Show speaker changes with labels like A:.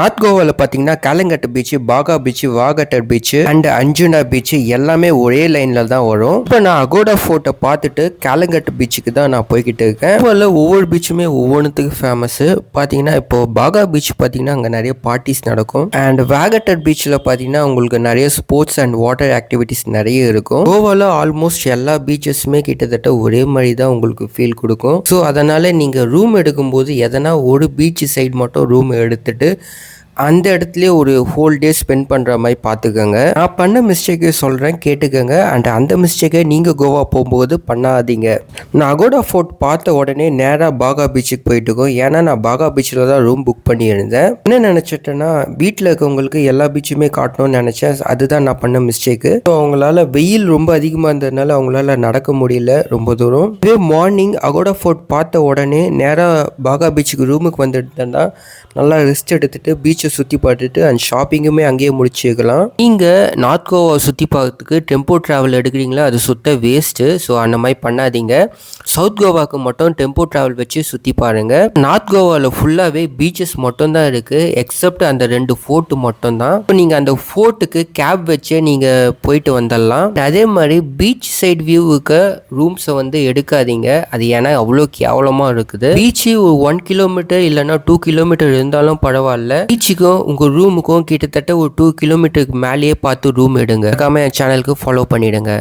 A: North கோவாவில் பார்த்தீங்கன்னா Calangute beach, Baga beach, Vagator beach and Anjuna beach எல்லாமே ஒரே லைன்ல தான் வரும். இப்போ நான் அகோடா ஃபோர்ட்டை பார்த்துட்டு காலங்கட்டு பீச்சுக்கு தான் நான் போய்கிட்டு இருக்கேன். ஒவ்வொரு பீச்சுமே ஒவ்வொன்றுத்துக்கு ஃபேமஸ். பார்த்தீங்கன்னா இப்போ பாகா பீச் பார்த்தீங்கன்னா அங்கே நிறைய பார்ட்டிஸ் நடக்கும். அண்ட் வாகட்டர் பீச்சில் பார்த்தீங்கன்னா உங்களுக்கு நிறைய ஸ்போர்ட்ஸ் அண்ட் வாட்டர் ஆக்டிவிட்டிஸ் நிறைய இருக்கும். கோவாவில் ஆல்மோஸ்ட் எல்லா பீச்சஸுமே கிட்டத்தட்ட ஒரே மாதிரி தான் உங்களுக்கு ஃபீல் கொடுக்கும். ஸோ அதனால நீங்கள் ரூம் எடுக்கும்போது எதனா ஒரு பீச் சைடு மட்டும் ரூம் எடுத்துட்டு அந்த இடத்துலயே ஒரு ஹோல் டே ஸ்பெண்ட் பண்ணுற மாதிரி பார்த்துக்கோங்க. நான் பண்ண மிஸ்டேக்கை சொல்கிறேன், கேட்டுக்கோங்க. அண்ட் அந்த மிஸ்டேக்கை நீங்கள் கோவா போகும்போது பண்ணாதீங்க. நான் அகோடா ஃபோர்ட் பார்த்த உடனே நேராக பாகா பீச்சுக்கு போயிட்டு இருக்கோம். ஏன்னா நான் பாகா பீச்சில் தான் ரூம் புக் பண்ணியிருந்தேன். என்ன நினச்சிட்டேன்னா வீட்டில் இருக்கவங்களுக்கு எல்லா பீச்சுமே காட்டணும்னு நினச்சேன். அதுதான் நான் பண்ண மிஸ்டேக்கு. ஸோ அவங்களால வெயில் ரொம்ப அதிகமாக இருந்ததுனால அவங்களால நடக்க முடியல ரொம்ப தூரம். இதே மார்னிங் அகோடா ஃபோர்ட் பார்த்த உடனே நேராக பாகா பீச்சுக்கு ரூமுக்கு வந்துட்டேன்னா நல்லா ரெஸ்ட் எடுத்துட்டு பீச்சை சுற்றி பார்த்துட்டு அண்ட் ஷாப்பிங்குமே அங்கேயே முடிச்சுக்கலாம். நீங்கள் நார்த் கோவா சுற்றி பார்க்கறதுக்கு டெம்போ ட்ராவல் எடுக்கிறீங்களா, அது சுத்த வேஸ்ட்டு. ஸோ அந்த மாதிரி பண்ணாதீங்க. சவுத் கோவாவுக்கு மட்டும் டெம்போ ட்ராவல் வச்சு சுற்றி பாருங்கள். நார்த் கோவாவில் ஃபுல்லாகவே பீச்சஸ் மட்டும் தான் இருக்குது, எக்ஸப்ட் அந்த 2 ஃபோர்ட்டு மட்டும் தான். இப்போ நீங்கள் அந்த ஃபோர்ட்டுக்கு கேப் வச்சே நீங்கள் போயிட்டு வந்துடலாம். அதே மாதிரி பீச் சைட் வியூவுக்கு ரூம்ஸை எடுக்காதீங்க. அது ஏன்னா அவ்வளோ கேவலமாக இருக்குது. பீச்சு ஒரு 1 கிலோமீட்டர் இல்லைன்னா 2 கிலோமீட்டர் இருந்தாலும் பரவாயில்ல. பீச்சுக்கும் உங்கள் ரூமுக்கும் கிட்டத்தட்ட ஒரு 2 கிலோமீட்டருக்கு மேலேயே பார்த்து ரூம் எடுங்க. மறக்காம என் சேனலுக்கு ஃபாலோ பண்ணிடுங்க.